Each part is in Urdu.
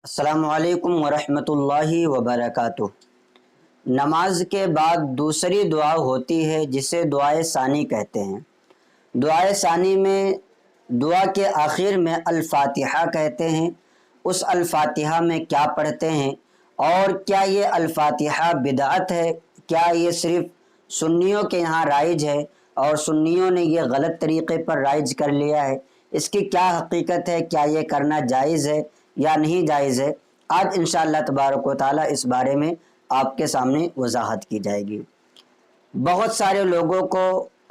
السلام علیکم ورحمۃ اللہ وبرکاتہ۔ نماز کے بعد دوسری دعا ہوتی ہے جسے دعائے ثانی کہتے ہیں۔ دعائے ثانی میں دعا کے آخر میں الفاتحہ کہتے ہیں۔ اس الفاتحہ میں کیا پڑھتے ہیں اور کیا یہ الفاتحہ بدعت ہے؟ کیا یہ صرف سنیوں کے یہاں رائج ہے اور سنیوں نے یہ غلط طریقے پر رائج کر لیا ہے؟ اس کی کیا حقیقت ہے؟ کیا یہ کرنا جائز ہے یا نہیں جائز ہے؟ آج انشاءاللہ تبارک و تعالی اس بارے میں آپ کے سامنے وضاحت کی جائے گی۔ بہت سارے لوگوں کو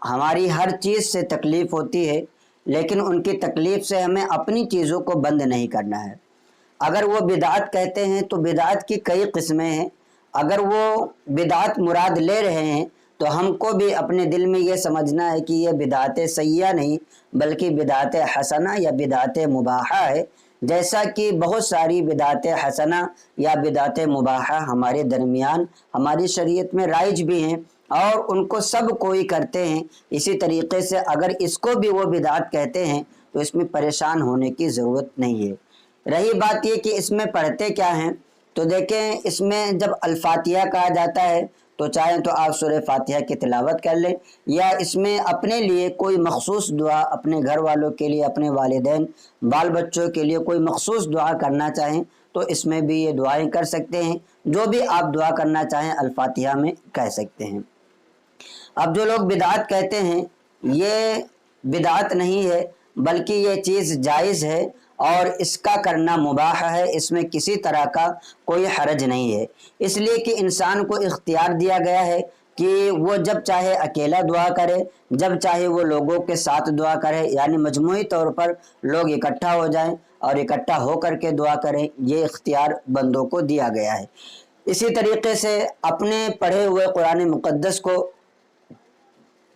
ہماری ہر چیز سے تکلیف ہوتی ہے، لیکن ان کی تکلیف سے ہمیں اپنی چیزوں کو بند نہیں کرنا ہے۔ اگر وہ بدعت کہتے ہیں تو بدعت کی کئی قسمیں ہیں۔ اگر وہ بدعت مراد لے رہے ہیں تو ہم کو بھی اپنے دل میں یہ سمجھنا ہے کہ یہ بدعت سیئہ نہیں بلکہ بدعت حسنہ یا بدعت مباحہ ہے، جیسا کہ بہت ساری بدعت حسنہ یا بدعت مباحہ ہمارے درمیان ہماری شریعت میں رائج بھی ہیں اور ان کو سب کوئی کرتے ہیں۔ اسی طریقے سے اگر اس کو بھی وہ بدعت کہتے ہیں تو اس میں پریشان ہونے کی ضرورت نہیں ہے۔ رہی بات یہ کہ اس میں پڑھتے کیا ہیں، تو دیکھیں اس میں جب الفاتحہ کہا جاتا ہے تو چاہیں تو آپ سورہ فاتحہ کی تلاوت کر لیں، یا اس میں اپنے لیے کوئی مخصوص دعا، اپنے گھر والوں کے لیے، اپنے والدین بال بچوں کے لیے کوئی مخصوص دعا کرنا چاہیں تو اس میں بھی یہ دعائیں کر سکتے ہیں۔ جو بھی آپ دعا کرنا چاہیں الفاتحہ میں کہہ سکتے ہیں۔ اب جو لوگ بدعت کہتے ہیں، یہ بدعت نہیں ہے بلکہ یہ چیز جائز ہے اور اس کا کرنا مباح ہے، اس میں کسی طرح کا کوئی حرج نہیں ہے، اس لیے کہ انسان کو اختیار دیا گیا ہے کہ وہ جب چاہے اکیلا دعا کرے، جب چاہے وہ لوگوں کے ساتھ دعا کرے، یعنی مجموعی طور پر لوگ اکٹھا ہو جائیں اور اکٹھا ہو کر کے دعا کریں، یہ اختیار بندوں کو دیا گیا ہے۔ اسی طریقے سے اپنے پڑھے ہوئے قرآن مقدس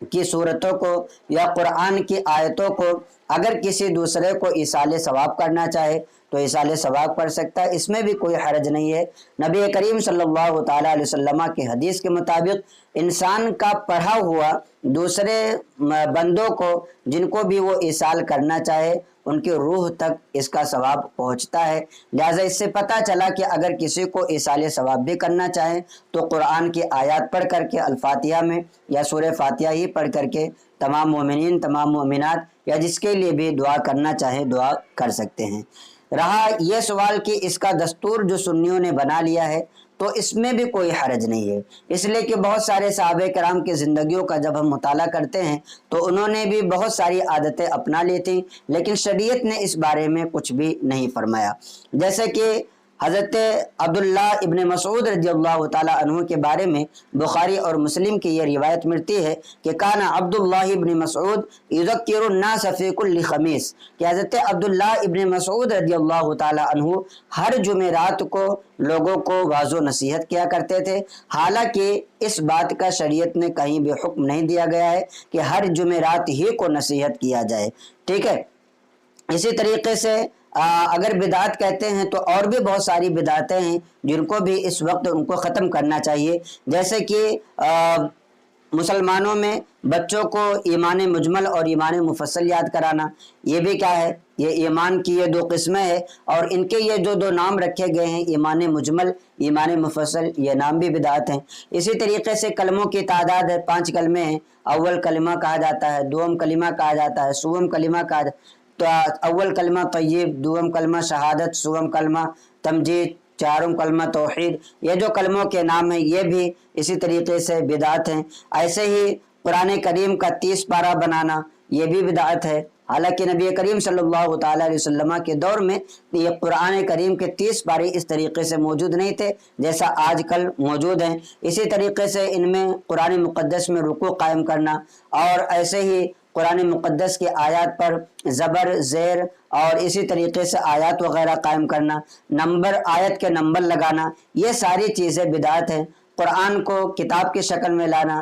کی صورتوں کو یا قرآن کی آیتوں کو اگر کسی دوسرے کو ایصال ثواب کرنا چاہے تو ایصال ثواب کر سکتا ہے، اس میں بھی کوئی حرج نہیں ہے۔ نبی کریم صلی اللہ تعالیٰ علیہ وسلم کی حدیث کے مطابق انسان کا پڑھا ہوا دوسرے بندوں کو جن کو بھی وہ ایصال کرنا چاہے ان کی روح تک اس کا ثواب پہنچتا ہے۔ لہٰذا اس سے پتہ چلا کہ اگر کسی کو ایصال ثواب بھی کرنا چاہیں تو قرآن کی آیات پڑھ کر کے الفاتحہ میں یا سورہ فاتحہ ہی پڑھ کر کے تمام مومنین، تمام مومنات یا جس کے لیے بھی دعا کرنا چاہیں دعا کر سکتے ہیں۔ رہا یہ سوال کہ اس کا دستور جو سنیوں نے بنا لیا ہے تو اس میں بھی کوئی حرج نہیں ہے، اس لیے کہ بہت سارے صحابہ کرام کی زندگیوں کا جب ہم مطالعہ کرتے ہیں تو انہوں نے بھی بہت ساری عادتیں اپنا لی تھیں، لیکن شریعت نے اس بارے میں کچھ بھی نہیں فرمایا۔ جیسے کہ حضرت عبداللہ ابن مسعود رضی اللہ تعالیٰ عنہ کے بارے میں بخاری اور مسلم کی یہ روایت ملتی ہے کہ کان عبداللہ ابن مسعود یذکر الناس فی کل خمیس، کہ حضرت عبداللہ ابن مسعود رضی اللہ تعالیٰ عنہ ہر جمعرات کو لوگوں کو واعظ و نصیحت کیا کرتے تھے، حالانکہ اس بات کا شریعت نے کہیں بھی حکم نہیں دیا گیا ہے کہ ہر جمعرات ہی کو نصیحت کیا جائے، ٹھیک ہے۔ اسی طریقے سے اگر بدعت کہتے ہیں تو اور بھی بہت ساری بدعتیں ہیں جن کو بھی اس وقت ان کو ختم کرنا چاہیے، جیسے کہ مسلمانوں میں بچوں کو ایمان مجمل اور ایمان مفصل یاد کرانا، یہ بھی کیا ہے، یہ ایمان کی یہ دو قسمیں ہیں اور ان کے یہ جو دو نام رکھے گئے ہیں ایمان مجمل، ایمان مفصل، یہ نام بھی بدعت ہیں۔ اسی طریقے سے کلموں کی تعداد ہے، 5 کلمے ہیں، اول کلمہ کہا جاتا ہے، دوم کلمہ کہا جاتا ہے، سوم کلمہ کہا جاتا ہے، تو اول کلمہ طیب، دوم کلمہ شہادت، سوم کلمہ تمجید، چارم کلمہ توحید، یہ جو کلموں کے نام ہیں یہ بھی اسی طریقے سے بدعت ہیں۔ ایسے ہی قرآن کریم کا 30 پارہ بنانا یہ بھی بدعت ہے، حالانکہ نبی کریم صلی اللہ تعالیٰ علیہ وسلم کے دور میں یہ قرآن کریم کے 30 پارے اس طریقے سے موجود نہیں تھے جیسا آج کل موجود ہیں۔ اسی طریقے سے ان میں قرآن مقدس میں رکوع قائم کرنا اور ایسے ہی قرآن مقدس کی آیات پر زبر، زیر اور اسی طریقے سے آیات وغیرہ قائم کرنا، نمبر، آیت کے نمبر لگانا، یہ ساری چیزیں بدعت ہیں۔ قرآن کو کتاب کی شکل میں لانا،